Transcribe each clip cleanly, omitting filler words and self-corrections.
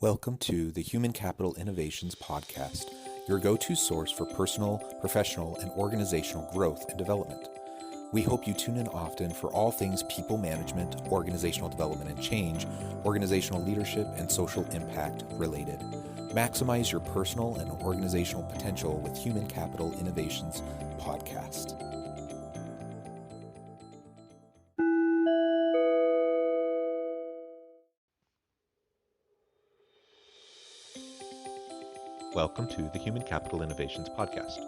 Welcome to the Human Capital Innovations Podcast, your go-to source for personal, professional, and organizational growth and development. We hope you tune in often for all things people management, organizational development and change, organizational leadership, and social impact related. Maximize your personal and organizational potential with Human Capital Innovations Podcast. Welcome to the Human Capital Innovations Podcast.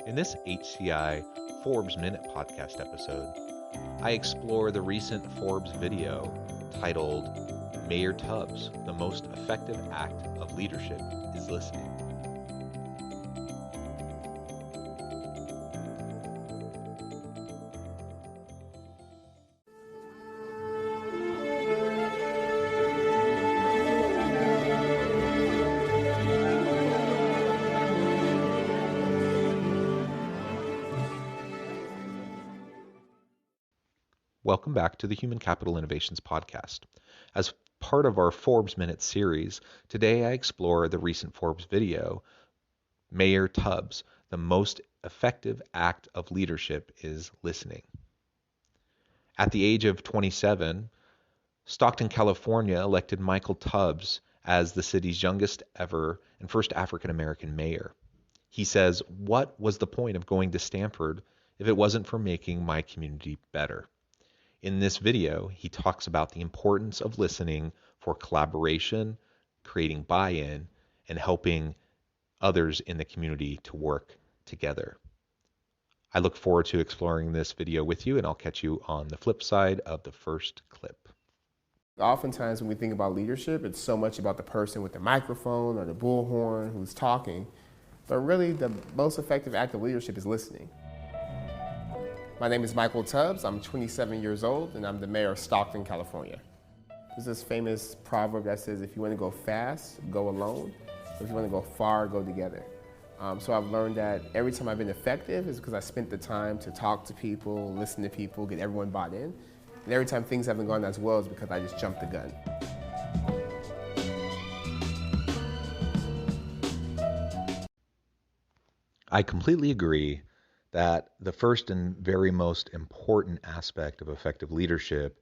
In this HCI Forbes Minute podcast episode, I explore the recent Forbes video titled, Mayor Tubbs, the most effective act of leadership is listening. Welcome back to the Human Capital Innovations Podcast. As part of our Forbes Minute series, today I explore the recent Forbes video, Mayor Tubbs, the most effective act of leadership is listening. At the age of 27, Stockton, California elected Michael Tubbs as the city's youngest ever and first African-American mayor. He says, "What was the point of going to Stanford if it wasn't for making my community better?" In this video, he talks about the importance of listening for collaboration, creating buy-in, and helping others in the community to work together. I look forward to exploring this video with you, and I'll catch you on the flip side of the first clip. Oftentimes when we think about leadership, it's so much about the person with the microphone or the bullhorn who's talking, but really the most effective act of leadership is listening. My name is Michael Tubbs. I'm 27 years old, and I'm the mayor of Stockton, California. There's this famous proverb that says, if you want to go fast, go alone. If you want to go far, go together. So I've learned that every time I've been effective is because I spent the time to talk to people, listen to people, get everyone bought in. And every time things haven't gone as well is because I just jumped the gun. I completely agree that the first and very most important aspect of effective leadership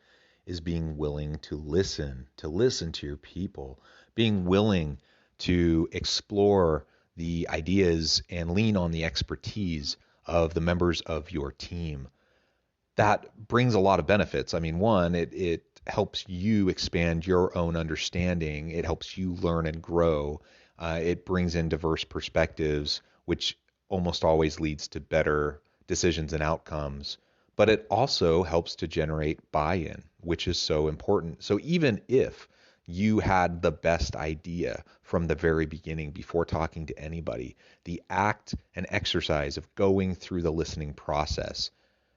is being willing to listen to your people, being willing to explore the ideas and lean on the expertise of the members of your team. That brings a lot of benefits. I mean, one, it helps you expand your own understanding. It helps you learn and grow. It brings in diverse perspectives, which almost always leads to better decisions and outcomes, but it also helps to generate buy-in, which is so important. So even if you had the best idea from the very beginning before talking to anybody, the act and exercise of going through the listening process,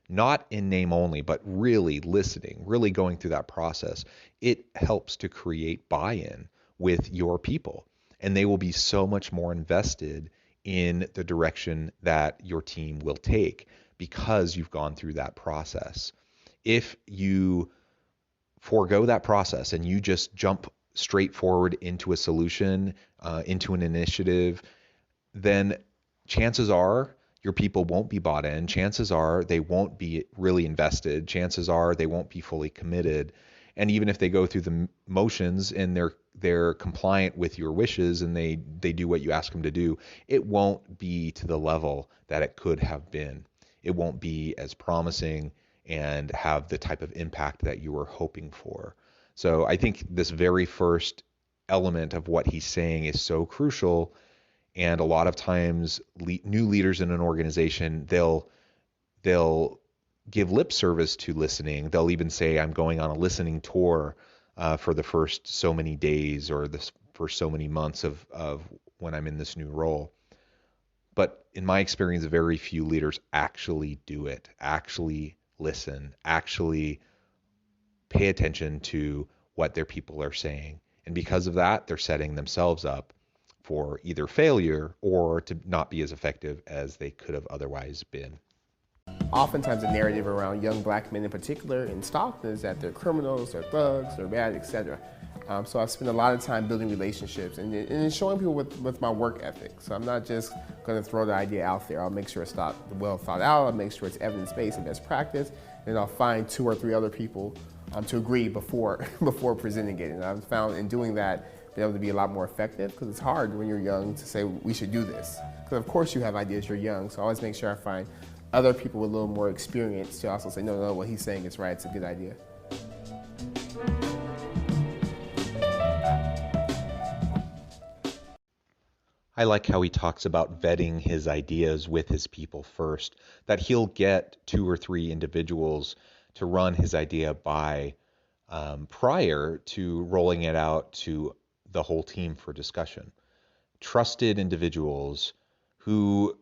not in name only, but really listening, really going through that process, it helps to create buy-in with your people, and they will be so much more invested in the direction that your team will take because you've gone through that process. If you forego that process and you just jump straight forward into a solution, into an initiative, then chances are your people won't be bought in. Chances are they won't be really invested. Chances are they won't be fully committed. And even if they go through the motions and they're compliant with your wishes and they do what you ask them to do, it won't be to the level that it could have been. It won't be as promising and have the type of impact that you were hoping for. So I think this very first element of what he's saying is so crucial. And a lot of times new leaders in an organization, they'll give lip service to listening. They'll even say, I'm going on a listening tour for the first so many days or the first so many months of when I'm in this new role. But in my experience, very few leaders actually do it, actually listen, actually pay attention to what their people are saying. And because of that, they're setting themselves up for either failure or to not be as effective as they could have otherwise been. Oftentimes the narrative around young black men in particular in Stockton is that they're criminals, they're thugs, they're bad, etc. So I spend a lot of time building relationships and showing people with my work ethic. So I'm not just going to throw the idea out there. I'll make sure it's well thought out. I'll make sure it's evidence-based and best practice. And I'll find 2 or 3 other people to agree before presenting it. And I've found in doing that, being able to be a lot more effective, because it's hard when you're young to say we should do this. Because of course you have ideas, you're young. So I always make sure I find other people with a little more experience to also say, no, what he's saying is right. It's a good idea. I like how he talks about vetting his ideas with his people first, that he'll get 2 or 3 individuals to run his idea by prior to rolling it out to the whole team for discussion. Trusted individuals who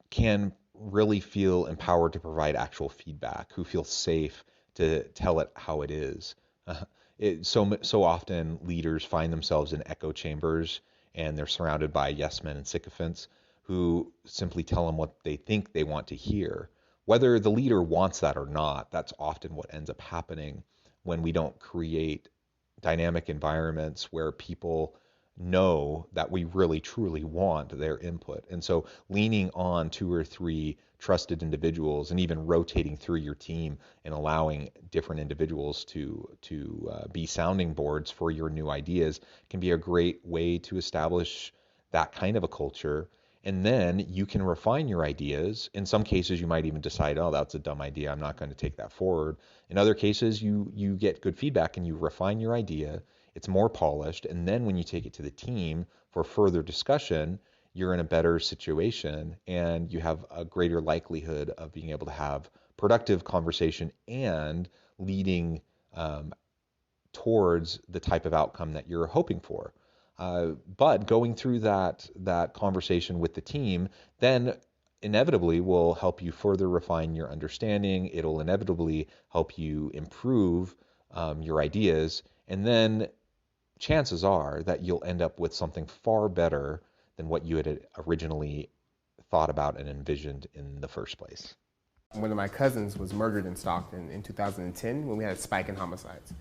can really feel empowered to provide actual feedback, who feel safe to tell it how it is. So often leaders find themselves in echo chambers and they're surrounded by yes men and sycophants who simply tell them what they think they want to hear. Whether the leader wants that or not, that's often what ends up happening when we don't create dynamic environments where people know that we really truly want their input. And so leaning on 2 or 3 trusted individuals and even rotating through your team and allowing different individuals to be sounding boards for your new ideas can be a great way to establish that kind of a culture. And then you can refine your ideas. In some cases, you might even decide, oh, that's a dumb idea. I'm not going to take that forward. In other cases, you get good feedback and you refine your idea. It's more polished. And then when you take it to the team for further discussion, you're in a better situation and you have a greater likelihood of being able to have productive conversation and leading towards the type of outcome that you're hoping for. But going through that conversation with the team then inevitably will help you further refine your understanding. It'll inevitably help you improve your ideas. And then chances are that you'll end up with something far better than what you had originally thought about and envisioned in the first place. One of my cousins was murdered in Stockton in 2010 when we had a spike in homicides.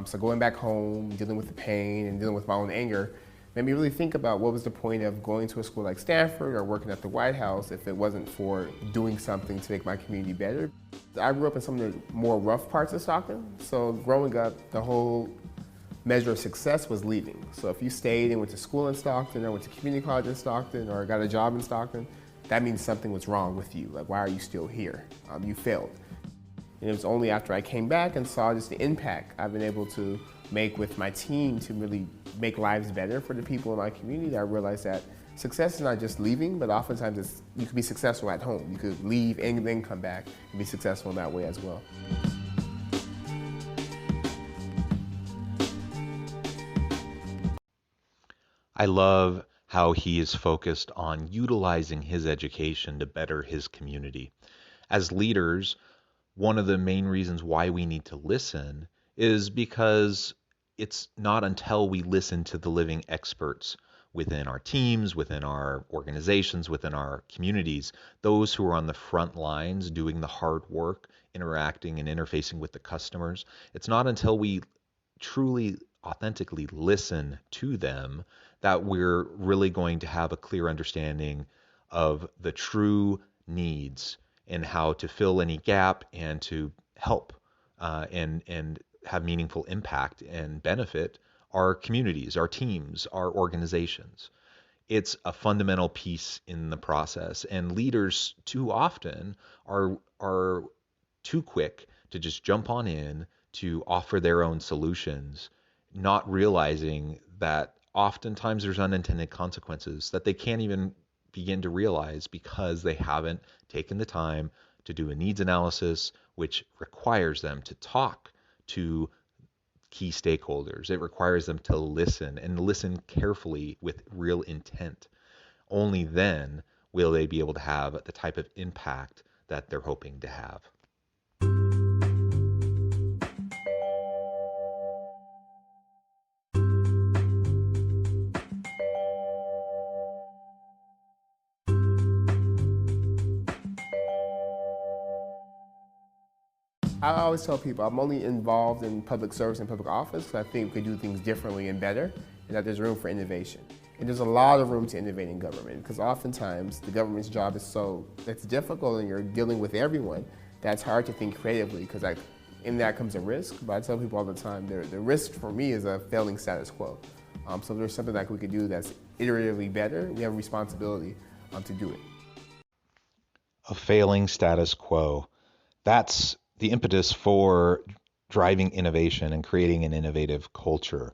So going back home, dealing with the pain and dealing with my own anger made me really think about what was the point of going to a school like Stanford or working at the White House if it wasn't for doing something to make my community better. I grew up in some of the more rough parts of Stockton, so growing up, the whole measure of success was leaving. So if you stayed and went to school in Stockton or went to community college in Stockton or got a job in Stockton, that means something was wrong with you. Like, why are you still here? You failed. And it was only after I came back and saw just the impact I've been able to make with my team to really make lives better for the people in my community that I realized that success is not just leaving, but oftentimes you can be successful at home. You could leave and then come back and be successful in that way as well. I love how he is focused on utilizing his education to better his community. As leaders, one of the main reasons why we need to listen is because it's not until we listen to the living experts within our teams, within our organizations, within our communities, those who are on the front lines doing the hard work, interacting and interfacing with the customers. It's not until we truly, authentically listen to them that we're really going to have a clear understanding of the true needs and how to fill any gap and to help and have meaningful impact and benefit our communities, our teams, our organizations. It's a fundamental piece in the process, and leaders too often are too quick to just jump on in to offer their own solutions, not realizing that oftentimes there's unintended consequences that they can't even begin to realize because they haven't taken the time to do a needs analysis, which requires them to talk to key stakeholders. It requires them to listen and listen carefully with real intent. Only then will they be able to have the type of impact that they're hoping to have. I always tell people I'm only involved in public service and public office because I think we could do things differently and better, and that there's room for innovation. And there's a lot of room to innovate in government because oftentimes the government's job is it's difficult and you're dealing with everyone. That's hard to think creatively because in that comes a risk. But I tell people all the time, the risk for me is a failing status quo. So if there's something that we could do that's iteratively better, we have a responsibility to do it. A failing status quo. That's the impetus for driving innovation and creating an innovative culture.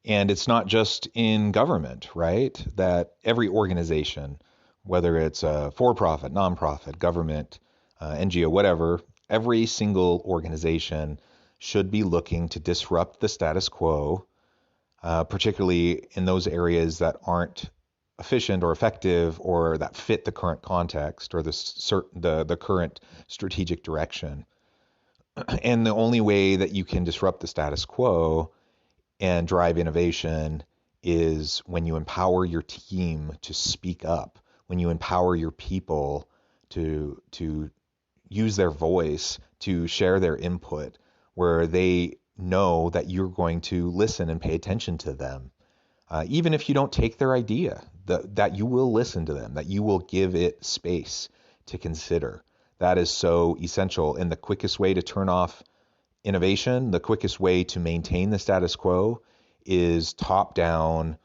And it's not just in government, right? That every organization, whether it's a for-profit, nonprofit, government, NGO, whatever, every single organization should be looking to disrupt the status quo, particularly in those areas that aren't efficient or effective or that fit the current context or the current strategic direction. And the only way that you can disrupt the status quo and drive innovation is when you empower your team to speak up, when you empower your people to use their voice, to share their input, where they know that you're going to listen and pay attention to them. Even if you don't take their idea, that you will listen to them, that you will give it space to consider. That is so essential. And the quickest way to turn off innovation, the quickest way to maintain the status quo is top-down,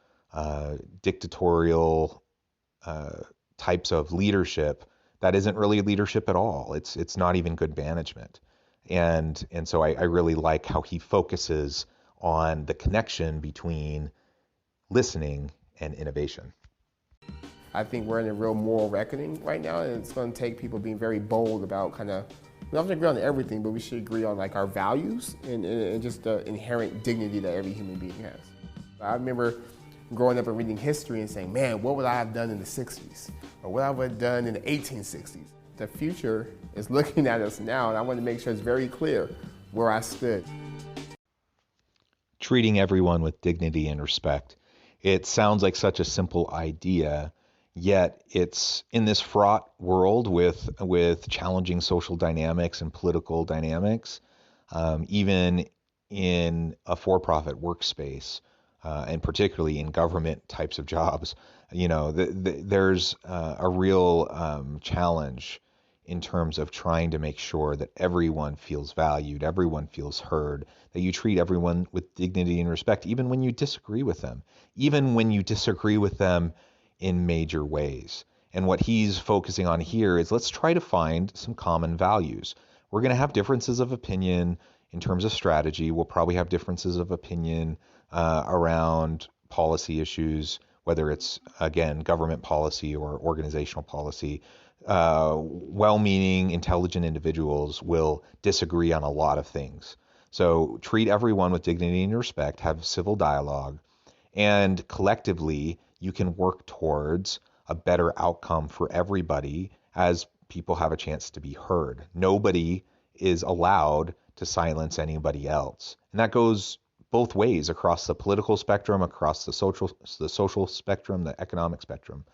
dictatorial types of leadership that isn't really leadership at all. It's not even good management. And so I really like how he focuses on the connection between listening and innovation. I think we're in a real moral reckoning right now, and it's going to take people being very bold about we don't have to agree on everything, but we should agree on our values and just the inherent dignity that every human being has. I remember growing up and reading history and saying, man, what would I have done in the 60s? Or what I would have done in the 1860s? The future is looking at us now, and I want to make sure it's very clear where I stood. Treating everyone with dignity and respect. It sounds like such a simple idea, yet it's in this fraught world with challenging social dynamics and political dynamics, even in a for-profit workspace, and particularly in government types of jobs, there's a real challenge in terms of trying to make sure that everyone feels valued, everyone feels heard, that you treat everyone with dignity and respect, even when you disagree with them, even when you disagree with them in major ways. And what he's focusing on here is let's try to find some common values. We're going to have differences of opinion in terms of strategy. We'll probably have differences of opinion around policy issues, whether it's, again, government policy or organizational policy. Well-meaning, intelligent individuals will disagree on a lot of things. So treat everyone with dignity and respect, have civil dialogue, and collectively you can work towards a better outcome for everybody as people have a chance to be heard. Nobody is allowed to silence anybody else. And that goes both ways across the political spectrum, across the social spectrum, the economic spectrum,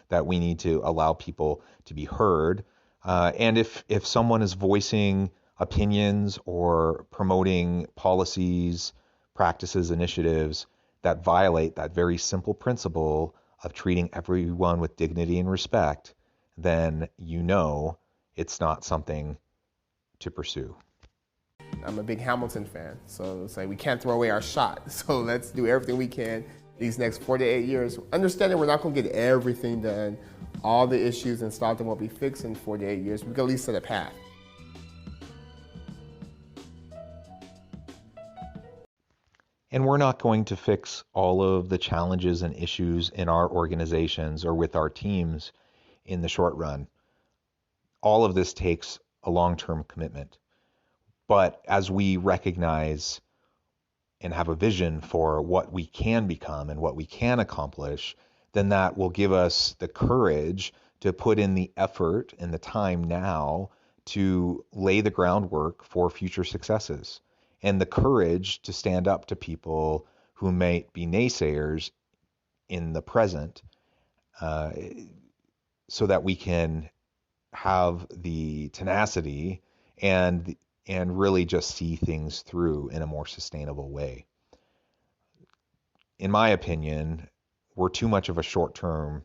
that we need to allow people to be heard. And if someone is voicing opinions or promoting policies, practices, initiatives that violate that very simple principle of treating everyone with dignity and respect, then it's not something to pursue. I'm a big Hamilton fan, so it's like we can't throw away our shot. So let's do everything we can these next 4 to 8 years. Understanding we're not going to get everything done, all the issues and stuff that won't be fixed in 4 to 8 years. We can at least set a path. And we're not going to fix all of the challenges and issues in our organizations or with our teams in the short run. All of this takes a long-term commitment. But as we recognize and have a vision for what we can become and what we can accomplish, then that will give us the courage to put in the effort and the time now to lay the groundwork for future successes, and the courage to stand up to people who may be naysayers in the present, so that we can have the tenacity and and really just see things through in a more sustainable way. In my opinion, we're too much of a short-term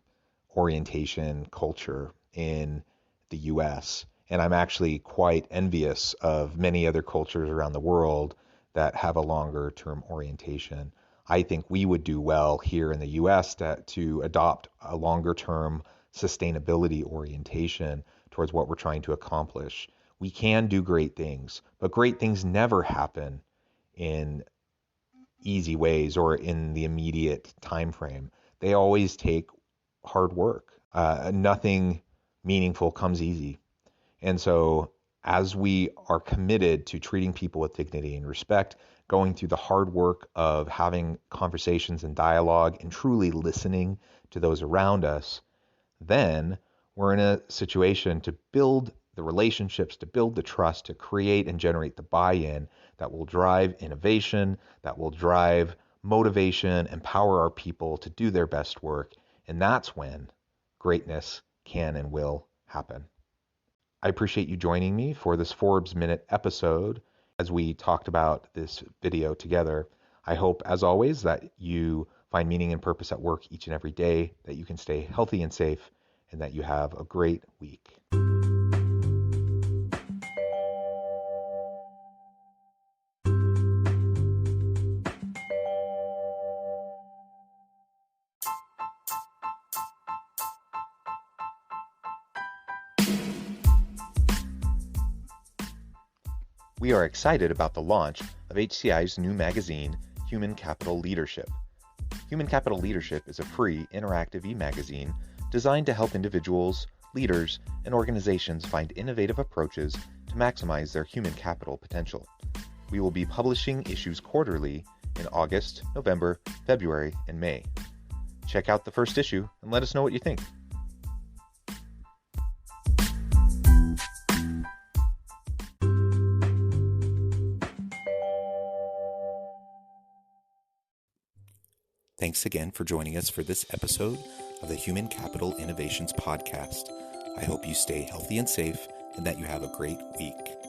orientation culture in the US. And I'm actually quite envious of many other cultures around the world that have a longer term orientation. I think we would do well here in the US to adopt a longer term sustainability orientation towards what we're trying to accomplish. We can do great things, but great things never happen in easy ways or in the immediate time frame. They always take hard work. Nothing meaningful comes easy. And so, as we are committed to treating people with dignity and respect, going through the hard work of having conversations and dialogue and truly listening to those around us, then we're in a situation to build the relationships, to build the trust, to create and generate the buy-in that will drive innovation, that will drive motivation, empower our people to do their best work. And that's when greatness can and will happen. I appreciate you joining me for this Forbes Minute episode as we talked about this video together. I hope, as always, that you find meaning and purpose at work each and every day, that you can stay healthy and safe, and that you have a great week. We are excited about the launch of HCI's new magazine, Human Capital Leadership. Human Capital Leadership is a free, interactive e-magazine designed to help individuals, leaders, and organizations find innovative approaches to maximize their human capital potential. We will be publishing issues quarterly in August, November, February, and May. Check out the first issue and let us know what you think. Thanks again for joining us for this episode of the Human Capital Innovations Podcast. I hope you stay healthy and safe and that you have a great week.